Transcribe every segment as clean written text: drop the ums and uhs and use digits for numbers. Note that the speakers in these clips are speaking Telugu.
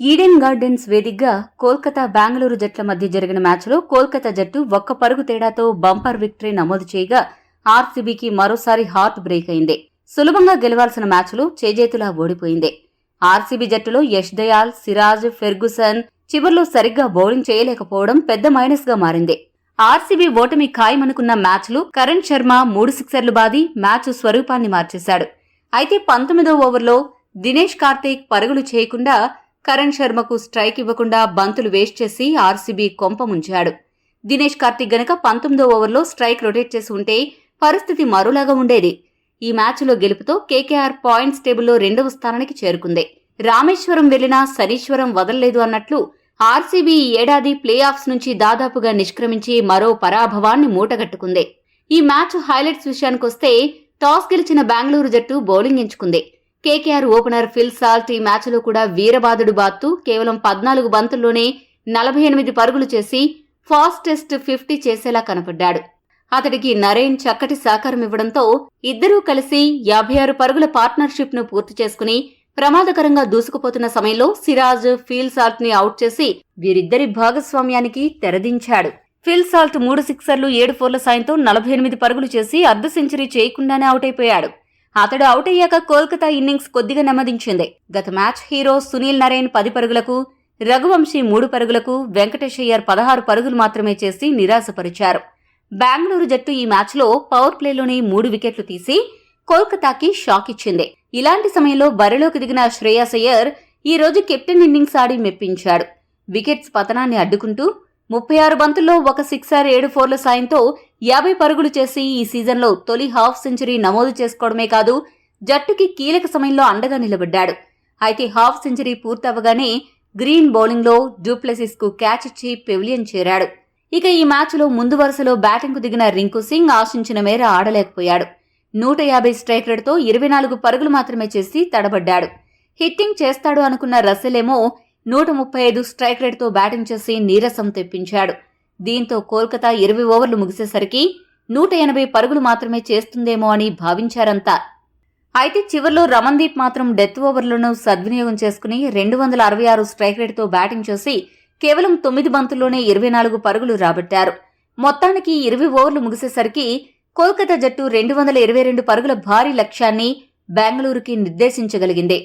ఈడెన్ గార్డెన్స్ వేదికగా కోల్కతా బెంగళూరు జట్ల మధ్య జరిగిన మ్యాచ్లో కోల్కతా జట్టు 1 పరుగు తేడాతో బంపర్ విక్టరీ నమోదు చేయగా ఆర్సీబీకి మరోసారి హార్ట్ బ్రేక్ అయింది. సులభంగా గెలవాల్సిన మ్యాచ్లో చేజేతులా ఓడిపోయింది. ఆర్సీబీ జట్టులో యష్ దయాల్, సిరాజ్, ఫెర్గుసన్ చివర్లో సరిగ్గా బౌలింగ్ చేయలేకపోవడం పెద్ద మైనస్ గా మారింది. ఆర్సీబీ ఓటమి ఖాయమనుకున్న మ్యాచ్లో కరణ్ శర్మ 3 సిక్సర్లు బాది మ్యాచ్ స్వరూపాన్ని మార్చేశాడు. అయితే 19వ ఓవర్లో దినేష్ కార్తీక్ పరుగులు చేయకుండా కరణ్ శర్మకు స్ట్రైక్ ఇవ్వకుండా బంతులు వేస్ట్ చేసి ఆర్సీబీ కొంప ముంచాడు. దినేష్ కార్తీక్ గనక 19వ ఓవర్లో స్ట్రైక్ రొటేట్ చేసి ఉంటే పరిస్థితి మరోలాగా ఉండేది. ఈ మ్యాచ్లో గెలుపుతో కేకేఆర్ పాయింట్స్ టేబుల్లో 2వ స్థానానికి చేరుకుంది. రామేశ్వరం వెళ్లినా శనీశ్వరం వదల్లేదు అన్నట్లు ఆర్సీబీ ఈ ఏడాది ప్లే ఆఫ్స్ నుంచి దాదాపుగా నిష్క్రమించి మరో పరాభవాన్ని మూటగట్టుకుంది. ఈ మ్యాచ్ హైలైట్స్ విషయానికొస్తే టాస్ గెలిచిన బెంగళూరు జట్టు బౌలింగ్ ఎంచుకుంది. కేకేఆర్ ఓపెనర్ ఫిల్ సాల్ట్ ఈ మ్యాచ్లో కూడా వీరబాదుడు బాత్తు కేవలం 14 బంతుల్లోనే 48 పరుగులు చేసి ఫాస్టెస్ట్ 50 చేసేలా కనపడ్డాడు. అతడికి నరేన్ చక్కటి సహకారం ఇవ్వడంతో ఇద్దరూ కలిసి 56 పరుగుల పార్ట్నర్షిప్ ను పూర్తి చేసుకుని ప్రమాదకరంగా దూసుకుపోతున్న సమయంలో సిరాజ్, ఫిల్ సాల్ట్ ని అవుట్ చేసి వీరిద్దరి భాగస్వామ్యానికి తెరదించాడు. ఫిల్ సాల్ట్ 3 సిక్సర్లు 7 ఫోర్ల సాయంతో 48 పరుగులు చేసి అర్ధ సెంచరీ చేయకుండానే అవుట్ అయిపోయాడు. అతడు అవుట్ అయ్యాక కోల్కతా ఇన్నింగ్స్ కొద్దిగా నెమ్మదించింది. గత మ్యాచ్ హీరో సునీల్ నరేన్ 10 పరుగులకు, రఘువంశీ 3 పరుగులకు, వెంకటేష్ అయ్యర్ 16 పరుగులు మాత్రమే చేసి నిరాశపరిచారు. బెంగళూరు జట్టు ఈ మ్యాచ్లో పవర్ ప్లేలోనే 3 వికెట్లు తీసి కోల్కతాకి షాక్ ఇచ్చింది. ఇలాంటి సమయంలో బరిలోకి దిగిన శ్రేయస్ అయ్యర్ ఈ రోజు కెప్టెన్ ఇన్నింగ్స్ ఆడి మెప్పించాడు. వికెట్స్ పతనాన్ని అడ్డుకుంటూ 36 బంతుల్లో 1 సిక్సర్ 7 ఫోర్ల సాయంతో 50 పరుగులు చేసి ఈ సీజన్లో తొలి హాఫ్ సెంచరీ నమోదు చేసుకోవడమే కాదు జట్టుకి కీలక సమయంలో అండగా నిలబడ్డాడు. అయితే హాఫ్ సెంచరీ పూర్తవగానే గ్రీన్ బౌలింగ్లో డూప్లెసిస్ కు క్యాచ్ ఇచ్చి పెవిలియన్ చేరాడు. ఇక ఈ మ్యాచ్లో ముందు వరుసలో బ్యాటింగ్ కు దిగిన రింకు సింగ్ ఆశించిన మేర ఆడలేకపోయాడు. 150 స్ట్రైక్ రేట్తో 24 పరుగులు మాత్రమే చేసి తడబడ్డాడు. హిట్టింగ్ చేస్తాడు అనుకున్న రసెలేమో 135 స్ట్రైక్ రేట్తో బ్యాటింగ్ చేసి నీరసం తెప్పించాడు. దీంతో కోల్కతా 20 ఓవర్లు ముగిసేసరికి 180 పరుగులు మాత్రమే చేస్తుందేమో అని భావించారంతా. అయితే చివర్లో రమన్దీప్ మాత్రం డెత్ ఓవర్లను సద్వినియోగం చేసుకుని 266 స్ట్రైక్ రేట్తో బ్యాటింగ్ చేసి కేవలం 9 బంతుల్లోనే 24 పరుగులు రాబట్టారు. మొత్తానికి 20 ఓవర్లు ముగిసేసరికి కోల్కతా జట్టు 222 పరుగుల భారీ లక్ష్యాన్ని బెంగళూరుకి నిర్దేశించగలిగింది.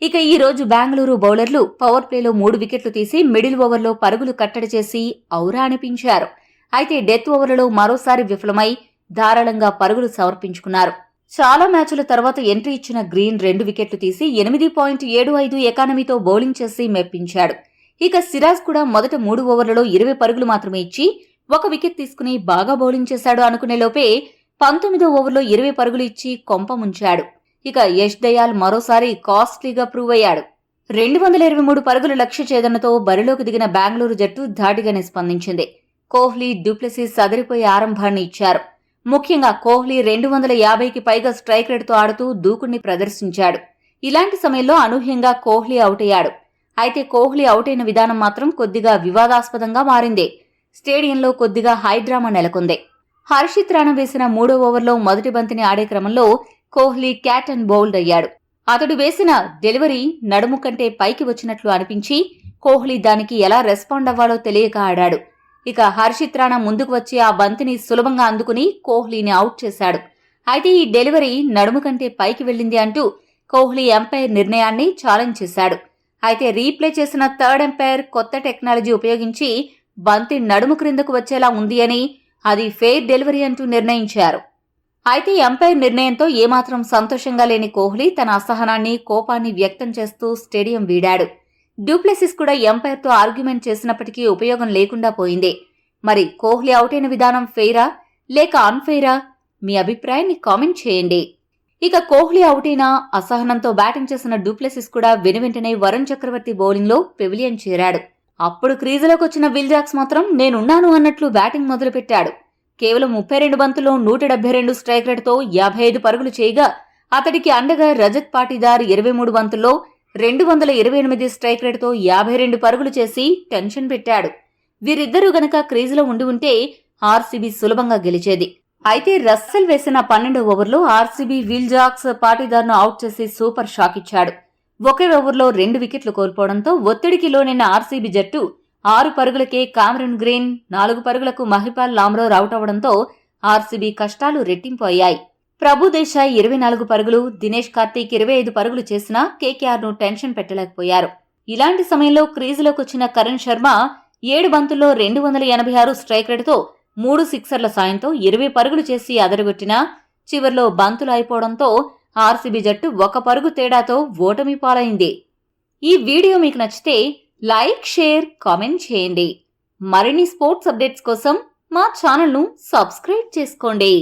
ఇక ఈ రోజు బెంగళూరు బౌలర్లు పవర్ ప్లేలో 3 వికెట్లు తీసి మిడిల్ ఓవర్లో పరుగులు కట్టడి చేసి ఔరా అనిపించారు. అయితే డెత్ ఓవర్లలో మరోసారి విఫలమై ధారాళంగా పరుగులు సమర్పించుకున్నారు. చాలా మ్యాచుల తర్వాత ఎంట్రీ ఇచ్చిన గ్రీన్ 2 వికెట్లు తీసి 8.75 ఎకానమీతో బౌలింగ్ చేసి మెప్పించాడు. ఇక సిరాజ్ కూడా మొదట 3 ఓవర్లలో 20 పరుగులు మాత్రమే ఇచ్చి 1 వికెట్ తీసుకుని బాగా బౌలింగ్ చేశాడు అనుకునే లోపే 19వ ఓవర్లో 20 పరుగులు ఇచ్చి కొంప ముంచాడు. ఇక యష్ దయాల్ మరోసారి కాస్ట్లీగా ప్రూవ్ అయ్యాడు. 223 పరుగుల లక్ష్య ఛేదనతో బరిలోకి దిగిన బెంగళూరు జట్టు ధాటిగానే స్పందించింది. కోహ్లీ, డూప్లెసిస్ అదిరిపోయే ఆరంభాన్ని ఇచ్చారు. ముఖ్యంగా కోహ్లీ 250కి పైగా స్ట్రైక్ రేట్తో ఆడుతూ దూకుణ్ణి ప్రదర్శించాడు. ఇలాంటి సమయంలో అనూహ్యంగా కోహ్లీ అవుట్ అయ్యాడు. అయితే కోహ్లీ అవుట్ అయిన విధానం మాత్రం కొద్దిగా వివాదాస్పదంగా మారింది. స్టేడియంలో కొద్దిగా హైడ్రామా నెలకొంది. హర్షిత్ రాణా వేసిన 3వ ఓవర్లో మొదటి బంతిని ఆడే క్రమంలో కోహ్లీ క్యాట్ అండ్ బౌల్డ్ అయ్యాడు. అతడు వేసిన డెలివరీ నడుము కంటే పైకి వచ్చినట్లు అనిపించి కోహ్లీ దానికి ఎలా రెస్పాండ్ అవ్వాలో తెలియక ఆడాడు. ఇక హర్షిత్ రాణా ముందుకు వచ్చి ఆ బంతిని సులభంగా అందుకుని కోహ్లీని అవుట్ చేశాడు. అయితే ఈ డెలివరీ నడుము కంటే పైకి వెళ్ళింది అంటూ కోహ్లీ ఎంపైర్ నిర్ణయాన్ని ఛాలెంజ్ చేశాడు. అయితే రీప్లే చేసిన థర్డ్ ఎంపైర్ కొత్త టెక్నాలజీ ఉపయోగించి బంతి నడుము క్రిందకు వచ్చేలా ఉంది అని, అది ఫెయిర్ డెలివరీ అంటూ నిర్ణయించారు. అయితే ఎంపైర్ నిర్ణయంతో ఏమాత్రం సంతోషంగా లేని కోహ్లీ తన అసహనాన్ని, కోపాన్ని వ్యక్తం చేస్తూ స్టేడియం వీడాడు. డూప్లెసిస్ కూడా ఎంపైర్తో ఆర్గ్యుమెంట్ చేసినప్పటికీ ఉపయోగం లేకుండా పోయింది. మరి కోహ్లీ అవుట్ అయిన విధానం ఫెయిరా లేక అన్ఫెయిరా? మీ అభిప్రాయాన్ని కామెంట్ చేయండి. ఇక కోహ్లీ అవుట్ అయిన అసహనంతో బ్యాటింగ్ చేసిన డూప్లెసిస్ కూడా వెనువెంటనే వరుణ్ చక్రవర్తి బౌలింగ్లో పెవిలియన్ చేరాడు. అప్పుడు క్రీజులోకి వచ్చిన విల్ జాక్స్ మాత్రం నేనున్నాను అన్నట్లు బ్యాటింగ్ మొదలుపెట్టాడు. కేవలం 32 బంతుల్లో 172 స్ట్రైక్ రేట్తో 55 పరుగులు చేయగా అతడికి అండగా రజత్ పాటీదార్ 23 బంతుల్లో 228 స్ట్రైక్ రేట్తో 52 పరుగులు చేసి టెన్షన్ పెట్టాడు. వీరిద్దరూ గనక క్రీజులో ఉండి ఉంటే ఆర్సీబీ సులభంగా గెలిచేది. అయితే రస్సెల్ వేసిన 12వ ఓవర్లో ఆర్సీబీ విల్ జాక్స్ పాటీదార్ను అవుట్ చేసి సూపర్ షాక్ ఇచ్చాడు. ఒకే ఓవర్లో 2 వికెట్లు కోల్పోవడంతో ఒత్తిడికి లోనైన ఆర్సీబీ జట్టు 6 పరుగులకే కామరన్ గ్రీన్, 4 పరుగులకు మహిపాల్ లామ్రోర్ అవుట్ అవడంతో ఆర్సీబీ కష్టాలు రెట్టింపు అయ్యాయి. ప్రభుదేశాయ్ 24 పరుగులు, దినేష్ కార్తీక్ 25 పరుగులు చేసినా కేకేఆర్ను టెన్షన్ పెట్టలేకపోయారు. ఇలాంటి సమయంలో క్రీజులోకొచ్చిన కరణ్ శర్మ 7 బంతుల్లో 286 స్ట్రైక్ రేటుతో 3 సిక్సర్ల సాయంతో 20 పరుగులు చేసి అదరగొట్టినా చివర్లో బంతులు అయిపోవడంతో ఆర్సీబీ జట్టు 1 పరుగు తేడాతో ఓటమి పాలైంది. ఈ వీడియో మీకు నచ్చితే లైక్, షేర్, కామెంట్ చేయండి. మరిన్ని స్పోర్ట్స్ అప్డేట్స్ కోసం మా ఛానల్ను సబ్స్క్రైబ్ చేసుకోండి.